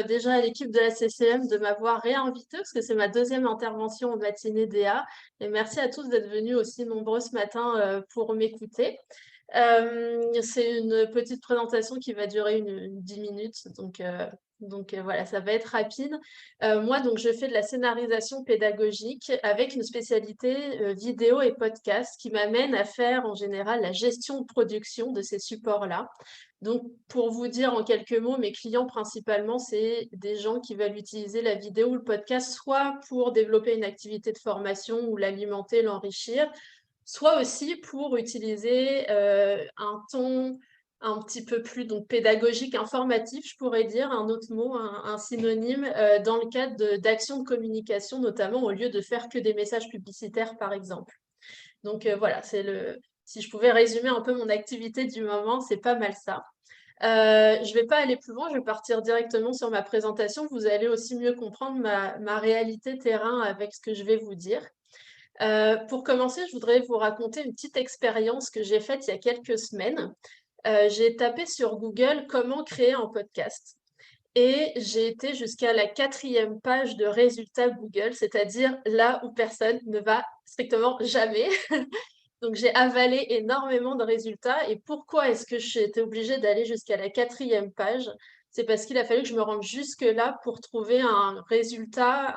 déjà à l'équipe de la CCM de m'avoir réinvitée parce que c'est ma deuxième intervention en matinée DA. Et merci à tous d'être venus aussi nombreux ce matin pour m'écouter. C'est une petite présentation qui va durer une 10 minutes, donc voilà, ça va être rapide. Moi, donc, je fais de la scénarisation pédagogique avec une spécialité vidéo et podcast qui m'amène à faire en général la gestion de production de ces supports-là. Donc, pour vous dire en quelques mots, mes clients principalement, c'est des gens qui veulent utiliser la vidéo ou le podcast soit pour développer une activité de formation ou l'alimenter, l'enrichir, soit aussi pour utiliser un ton un petit peu plus donc, pédagogique, informatif, je pourrais dire, un autre mot, un synonyme, dans le cadre d'actions de communication, notamment au lieu de faire que des messages publicitaires, par exemple. Donc voilà, si je pouvais résumer un peu mon activité du moment, c'est pas mal ça. Je ne vais pas aller plus loin, je vais partir directement sur ma présentation. Vous allez aussi mieux comprendre ma réalité terrain avec ce que je vais vous dire. Pour commencer, je voudrais vous raconter une petite expérience que j'ai faite il y a quelques semaines. J'ai tapé sur Google comment créer un podcast et j'ai été jusqu'à la 4e page de résultats Google, c'est-à-dire là où personne ne va strictement jamais. Donc j'ai avalé énormément de résultats. Et pourquoi est-ce que j'ai été obligée d'aller jusqu'à la 4e page? C'est parce qu'il a fallu que je me rende jusque-là pour trouver un résultat,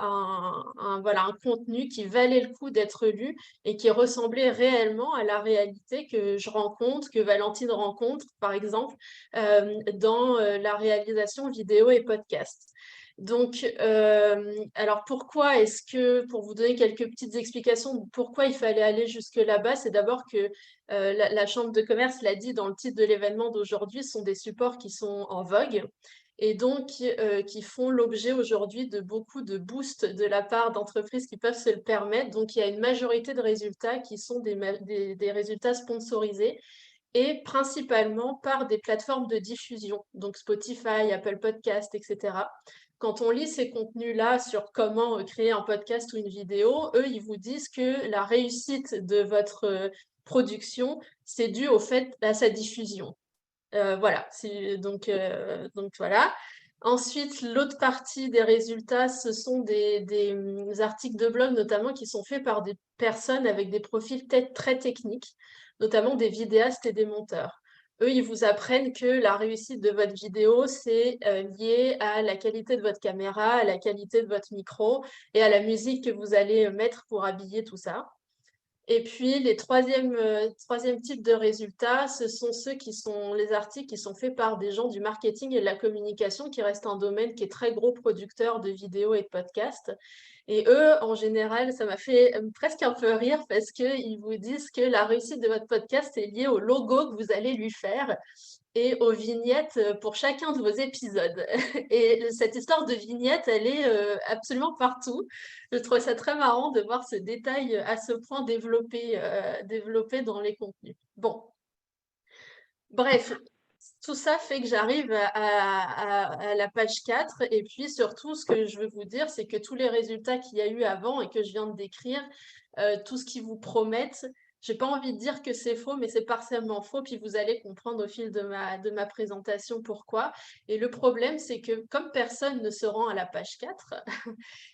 voilà, un contenu qui valait le coup d'être lu et qui ressemblait réellement à la réalité que je rencontre, que Valentine rencontre, par exemple, dans la réalisation vidéo et podcast. Donc, alors pourquoi est-ce que, pour vous donner quelques petites explications de pourquoi il fallait aller jusque là-bas, c'est d'abord que la Chambre de commerce l'a dit dans le titre de l'événement d'aujourd'hui, ce sont des supports qui sont en vogue et donc qui font l'objet aujourd'hui de beaucoup de boosts de la part d'entreprises qui peuvent se le permettre. Donc, il y a une majorité de résultats qui sont des résultats sponsorisés et principalement par des plateformes de diffusion, donc Spotify, Apple Podcast, etc. Quand on lit ces contenus-là sur comment créer un podcast ou une vidéo, eux, ils vous disent que la réussite de votre production, c'est dû au fait à sa diffusion. Voilà, donc voilà. Ensuite, l'autre partie des résultats, ce sont des articles de blog notamment qui sont faits par des personnes avec des profils très techniques, notamment des vidéastes et des monteurs. Eux, ils vous apprennent que la réussite de votre vidéo, c'est lié à la qualité de votre caméra, à la qualité de votre micro et à la musique que vous allez mettre pour habiller tout ça. Et puis, les troisième type de résultats, ce sont ceux qui sont les articles qui sont faits par des gens du marketing et de la communication, qui reste un domaine qui est très gros producteur de vidéos et de podcasts. Et eux, en général, ça m'a fait presque un peu rire parce qu'ils vous disent que la réussite de votre podcast est liée au logo que vous allez lui faire et aux vignettes pour chacun de vos épisodes. Et cette histoire de vignettes, elle est absolument partout. Je trouve ça très marrant de voir ce détail à ce point développé dans les contenus. Bon, bref, tout ça fait que j'arrive à la page 4 et puis surtout, ce que je veux vous dire, c'est que tous les résultats qu'il y a eu avant et que je viens de décrire, tout ce qu'ils vous promettent, j'ai pas envie de dire que c'est faux, mais c'est partiellement faux, puis vous allez comprendre au fil de ma présentation pourquoi. Et le problème, c'est que comme personne ne se rend à la page 4,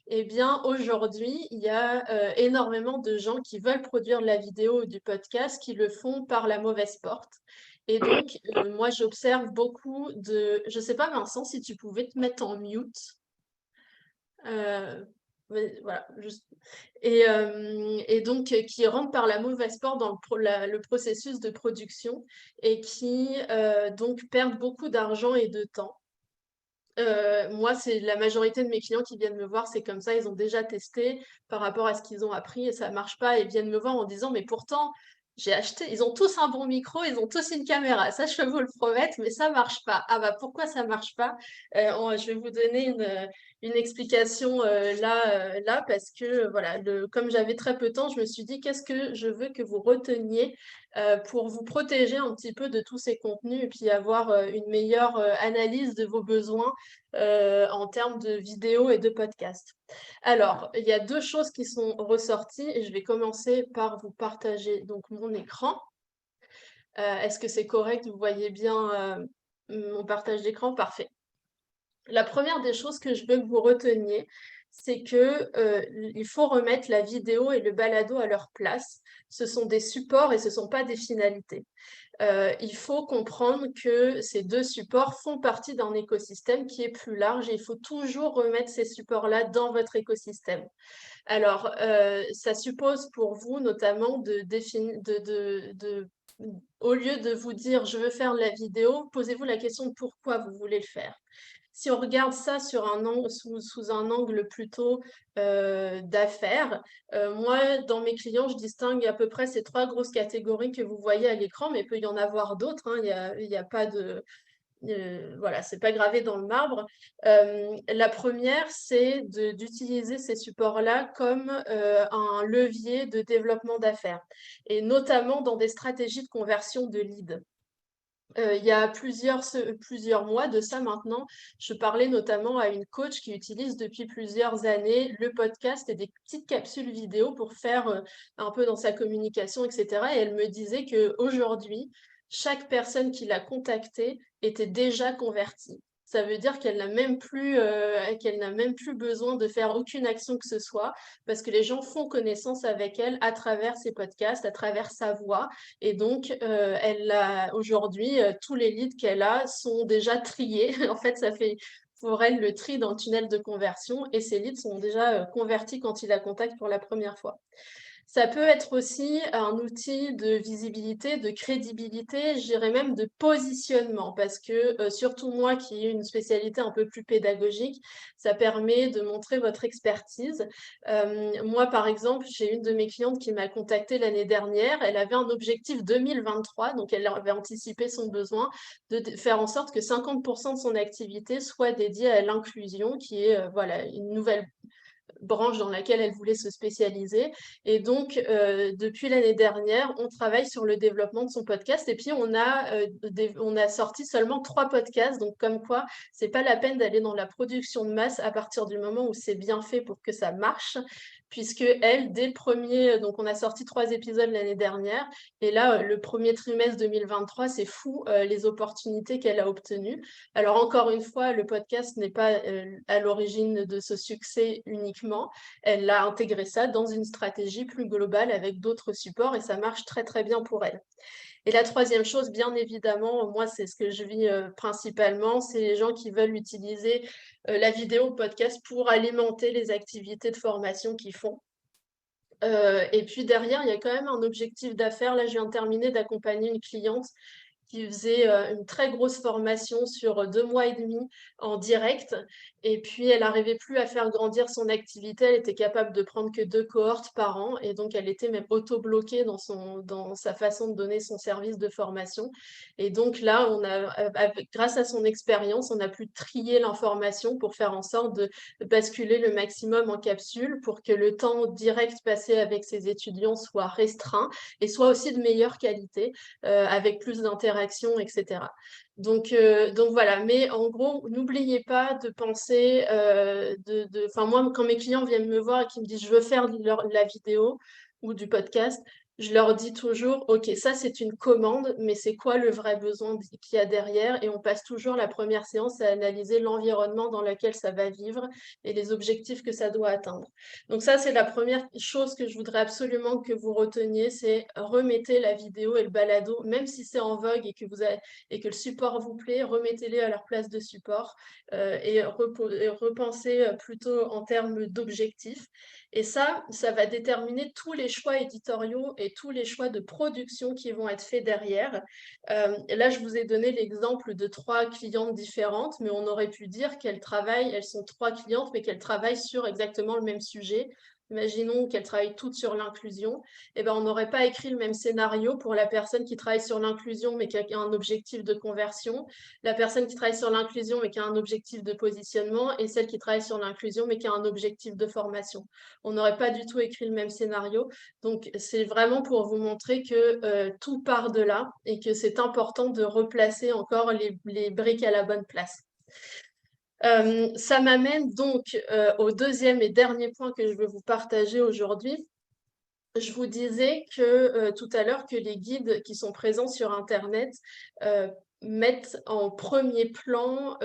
eh bien aujourd'hui, il y a énormément de gens qui veulent produire de la vidéo ou du podcast qui le font par la mauvaise porte. Et donc, moi, j'observe beaucoup de... Je sais pas, Vincent, si tu pouvais te mettre en mute. Euh, voilà, juste. Et donc, qui rentrent par la mauvaise porte dans le processus de production et qui donc perdent beaucoup d'argent et de temps. Moi, c'est la majorité de mes clients qui viennent me voir, c'est comme ça, ils ont déjà testé par rapport à ce qu'ils ont appris et ça marche pas. Ils viennent me voir en disant, mais pourtant, j'ai acheté, ils ont tous un bon micro, ils ont tous une caméra, ça je peux vous le promettre, mais ça marche pas. Ah bah pourquoi ça marche pas? Je vais vous donner une explication là, parce que voilà, comme j'avais très peu de temps, je me suis dit, qu'est-ce que je veux que vous reteniez pour vous protéger un petit peu de tous ces contenus et puis avoir une meilleure analyse de vos besoins en termes de vidéos et de podcasts. Alors, il y a deux choses qui sont ressorties et je vais commencer par vous partager donc mon écran. Est-ce que c'est correct? Vous voyez bien mon partage d'écran? Parfait. La première des choses que je veux que vous reteniez, c'est que il faut remettre la vidéo et le balado à leur place. Ce sont des supports et ce ne sont pas des finalités. Il faut comprendre que ces deux supports font partie d'un écosystème qui est plus large et il faut toujours remettre ces supports-là dans votre écosystème. Alors, ça suppose pour vous notamment de définir, au lieu de vous dire je veux faire de la vidéo, posez-vous la question de pourquoi vous voulez le faire. Si on regarde ça sur un angle, sous un angle plutôt d'affaires, moi, dans mes clients, je distingue à peu près ces trois grosses catégories que vous voyez à l'écran, mais il peut y en avoir d'autres, hein, il y a pas de, voilà, c'est pas gravé dans le marbre. La première, c'est d'utiliser ces supports-là comme un levier de développement d'affaires, et notamment dans des stratégies de conversion de leads. Il y a plusieurs mois de ça maintenant, je parlais notamment à une coach qui utilise depuis plusieurs années le podcast et des petites capsules vidéo pour faire un peu dans sa communication, etc. Et elle me disait qu'aujourd'hui, chaque personne qui l'a contactée était déjà convertie. Ça veut dire qu'elle n'a même plus besoin de faire aucune action que ce soit, parce que les gens font connaissance avec elle à travers ses podcasts, à travers sa voix. Et donc, aujourd'hui, tous les leads qu'elle a sont déjà triés. En fait, ça fait pour elle le tri dans le tunnel de conversion et ces leads sont déjà convertis quand il la contacte pour la première fois. Ça peut être aussi un outil de visibilité, de crédibilité, je dirais même de positionnement, parce que surtout moi qui ai une spécialité un peu plus pédagogique, ça permet de montrer votre expertise. Moi, par exemple, j'ai une de mes clientes qui m'a contactée l'année dernière, elle avait un objectif 2023, donc elle avait anticipé son besoin de faire en sorte que 50% de son activité soit dédiée à l'inclusion, qui est voilà, une nouvelle branche dans laquelle elle voulait se spécialiser. Et donc, depuis l'année dernière, on travaille sur le développement de son podcast. Et puis, on a sorti seulement 3 podcasts. Donc, comme quoi, c'est pas la peine d'aller dans la production de masse à partir du moment où c'est bien fait pour que ça marche. Puisque elle, dès le premier, donc on a sorti 3 épisodes l'année dernière. Et là, le premier trimestre 2023, c'est fou les opportunités qu'elle a obtenues. Alors, encore une fois, le podcast n'est pas à l'origine de ce succès uniquement. Elle a intégré ça dans une stratégie plus globale avec d'autres supports et ça marche très, très bien pour elle. Et la troisième chose, bien évidemment, moi, c'est ce que je vis principalement, c'est les gens qui veulent utiliser la vidéo ou podcast pour alimenter les activités de formation qu'ils font. Et puis derrière, il y a quand même un objectif d'affaires. Là, je viens de terminer d'accompagner une cliente qui faisait une très grosse formation sur 2 mois et demi en direct. Et puis, elle n'arrivait plus à faire grandir son activité. Elle était capable de prendre que 2 cohortes par an. Et donc, elle était même auto-bloquée dans sa façon de donner son service de formation. Et donc, là, grâce à son expérience, on a pu trier l'information pour faire en sorte de basculer le maximum en capsule pour que le temps direct passé avec ses étudiants soit restreint et soit aussi de meilleure qualité avec plus d'interaction, etc. Donc voilà, mais en gros, n'oubliez pas de penser, enfin moi, quand mes clients viennent me voir et qu'ils me disent je veux faire de la vidéo ou du podcast, je leur dis toujours, OK, ça c'est une commande, mais c'est quoi le vrai besoin qu'il y a derrière? Et on passe toujours la première séance à analyser l'environnement dans lequel ça va vivre et les objectifs que ça doit atteindre. Donc ça, c'est la première chose que je voudrais absolument que vous reteniez, c'est remettez la vidéo et le balado, même si c'est en vogue et que le support vous plaît, remettez-les à leur place de support et repensez plutôt en termes d'objectifs. Et ça va déterminer tous les choix éditoriaux et tous les choix de production qui vont être faits derrière. Là, je vous ai donné l'exemple de 3 clientes différentes, mais on aurait pu dire elles sont 3 clientes, mais qu'elles travaillent sur exactement le même sujet. Imaginons qu'elles travaillent toutes sur l'inclusion. Eh ben, on n'aurait pas écrit le même scénario pour la personne qui travaille sur l'inclusion, mais qui a un objectif de conversion, la personne qui travaille sur l'inclusion, mais qui a un objectif de positionnement, et celle qui travaille sur l'inclusion, mais qui a un objectif de formation. On n'aurait pas du tout écrit le même scénario. Donc, c'est vraiment pour vous montrer que tout part de là et que c'est important de replacer encore les briques à la bonne place. Ça m'amène donc au deuxième et dernier point que je veux vous partager aujourd'hui. Je vous disais que tout à l'heure que les guides qui sont présents sur Internet mettre en premier plan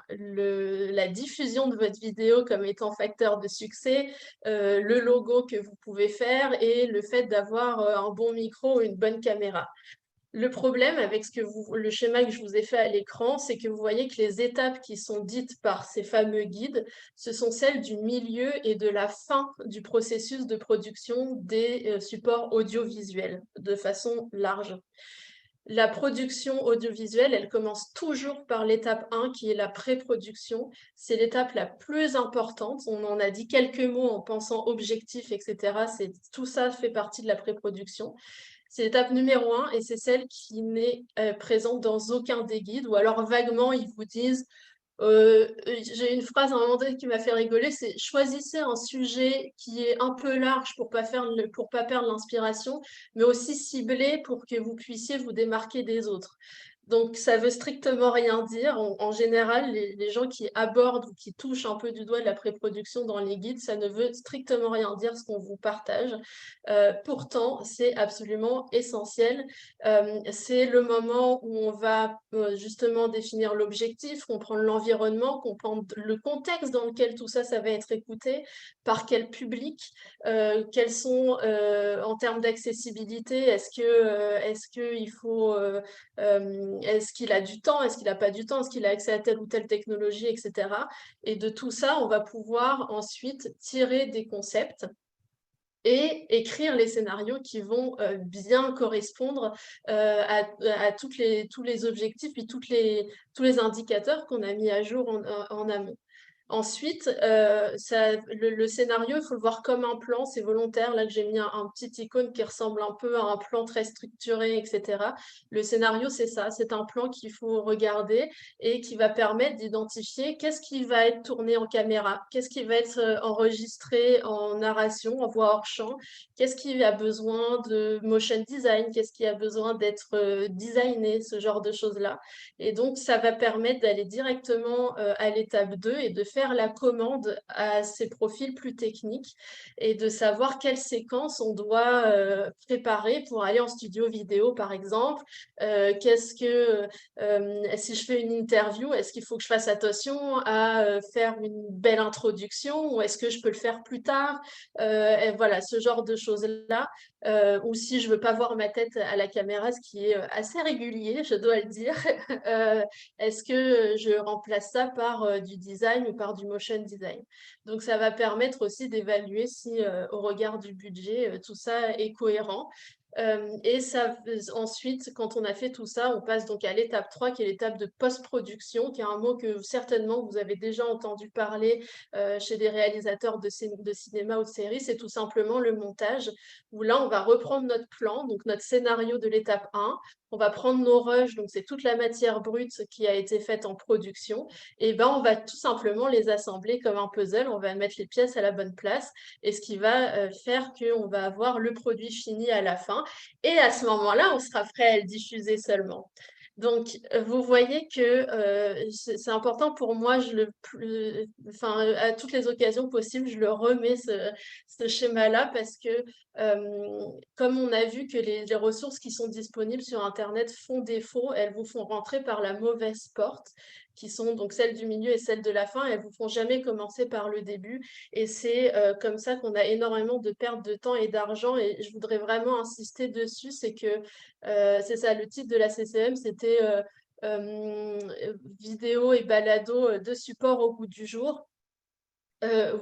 la diffusion de votre vidéo comme étant facteur de succès, le logo que vous pouvez faire et le fait d'avoir un bon micro ou une bonne caméra. Le problème avec le schéma que je vous ai fait à l'écran, c'est que vous voyez que les étapes qui sont dites par ces fameux guides, ce sont celles du milieu et de la fin du processus de production des supports audiovisuels de façon large. La production audiovisuelle, elle commence toujours par l'étape 1 qui est la pré-production. C'est l'étape la plus importante. On en a dit quelques mots en pensant objectif, etc. Tout ça fait partie de la pré-production. C'est l'étape numéro 1 et c'est celle qui n'est présente dans aucun des guides, ou alors vaguement ils vous disent j'ai une phrase à un moment donné qui m'a fait rigoler, c'est choisissez un sujet qui est un peu large pour pas perdre l'inspiration, mais aussi ciblé pour que vous puissiez vous démarquer des autres. Donc, ça veut strictement rien dire. En général, les gens qui abordent ou qui touchent un peu du doigt de la pré-production dans les guides, ça ne veut strictement rien dire ce qu'on vous partage. Pourtant, c'est absolument essentiel. C'est le moment où on va justement définir l'objectif, comprendre l'environnement, comprendre le contexte dans lequel tout ça, ça va être écouté, par quel public, quels sont en termes d'accessibilité, est-ce que il faut est-ce qu'il a du temps, est-ce qu'il n'a pas du temps, est-ce qu'il a accès à telle ou telle technologie, etc. Et de tout ça, on va pouvoir ensuite tirer des concepts et écrire les scénarios qui vont bien correspondre à tous les objectifs et tous les indicateurs qu'on a mis à jour en amont. Ensuite, le scénario, il faut le voir comme un plan, c'est volontaire. Là que j'ai mis un petit icône qui ressemble un peu à un plan très structuré, etc. Le scénario, c'est ça, c'est un plan qu'il faut regarder et qui va permettre d'identifier qu'est-ce qui va être tourné en caméra, qu'est-ce qui va être enregistré en narration, en voix hors champ, qu'est-ce qui a besoin de motion design, qu'est-ce qui a besoin d'être designé, ce genre de choses-là. Et donc, ça va permettre d'aller directement à l'étape 2 et de faire la commande à ces profils plus techniques et de savoir quelles séquences on doit préparer pour aller en studio vidéo, par exemple. Si je fais une interview, est-ce qu'il faut que je fasse attention à faire une belle introduction ou est-ce que je peux le faire plus tard? Et voilà, ce genre de choses-là. Ou si je veux pas voir ma tête à la caméra, ce qui est assez régulier, je dois le dire. Est-ce que je remplace ça par du design ou par du motion design? Donc, ça va permettre aussi d'évaluer si, au regard du budget, tout ça est cohérent. Ensuite, quand on a fait tout ça, on passe donc à l'étape 3, qui est l'étape de post-production, qui est un mot que certainement vous avez déjà entendu parler chez des réalisateurs de cinéma ou de séries. C'est tout simplement le montage, où là, on va reprendre notre plan, donc notre scénario de l'étape 1. On va prendre nos rushs, donc c'est toute la matière brute qui a été faite en production, et ben on va tout simplement les assembler comme un puzzle, on va mettre les pièces à la bonne place, et ce qui va faire qu'on va avoir le produit fini à la fin, et à ce moment-là, on sera prêt à le diffuser seulement. Donc, vous voyez que c'est important pour moi, enfin, à toutes les occasions possibles, je le remets ce schéma-là parce que comme on a vu que les ressources qui sont disponibles sur Internet font défaut, elles vous font rentrer par la mauvaise porte, qui sont donc celles du milieu et celles de la fin, elles vous font jamais commencer par le début. Et c'est comme ça qu'on a énormément de pertes de temps et d'argent. Et je voudrais vraiment insister dessus, c'est que c'est ça, le titre de la CCM, c'était vidéo et balado de support au goût du jour.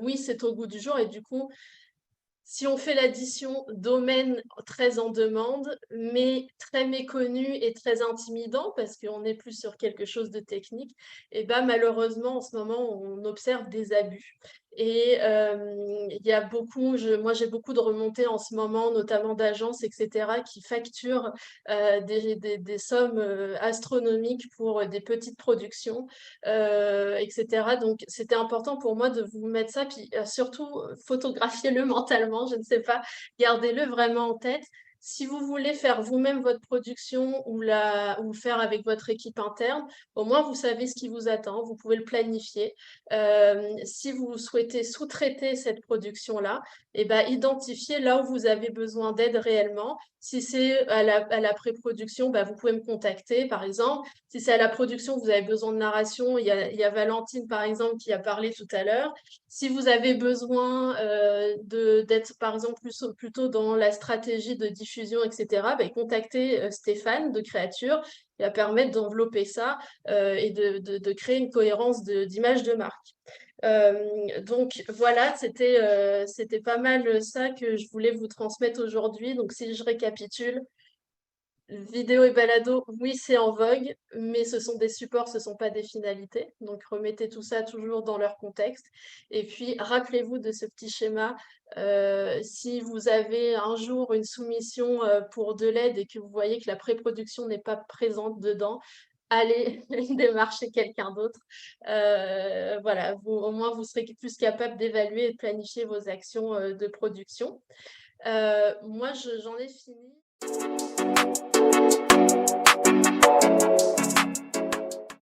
Oui, c'est au goût du jour et du coup, si on fait l'addition domaine très en demande, mais très méconnu et très intimidant, parce qu'on est plus sur quelque chose de technique, et ben malheureusement, en ce moment, on observe des abus. Et il y a moi j'ai beaucoup de remontées en ce moment, notamment d'agences, etc., qui facturent des sommes astronomiques pour des petites productions, etc. Donc, c'était important pour moi de vous mettre ça, puis surtout photographiez-le mentalement, je ne sais pas, gardez-le vraiment en tête. Si vous voulez faire vous-même votre production ou faire avec votre équipe interne, au moins vous savez ce qui vous attend, vous pouvez le planifier. Si vous souhaitez sous-traiter cette production-là, eh ben, identifiez là où vous avez besoin d'aide réellement. Si c'est à la pré-production, bah, vous pouvez me contacter, par exemple. Si c'est à la production, vous avez besoin de narration, il y a Valentine, par exemple, qui a parlé tout à l'heure. Si vous avez besoin d'être, par exemple, plutôt dans la stratégie de diffusion, etc., bah, contactez Stéphane de Créature. Il va permettre d'envelopper ça et de créer une cohérence d'image de marque. Donc voilà, c'était pas mal ça que je voulais vous transmettre aujourd'hui. Donc si je récapitule, vidéo et balado, oui, c'est en vogue, mais ce sont des supports, ce ne sont pas des finalités. Donc remettez tout ça toujours dans leur contexte. Et puis rappelez-vous de ce petit schéma. Si vous avez un jour une soumission pour de l'aide et que vous voyez que la pré-production n'est pas présente dedans, allez démarcher quelqu'un d'autre. Voilà, au moins vous serez plus capable d'évaluer et de planifier vos actions de production. Moi, j'en ai fini.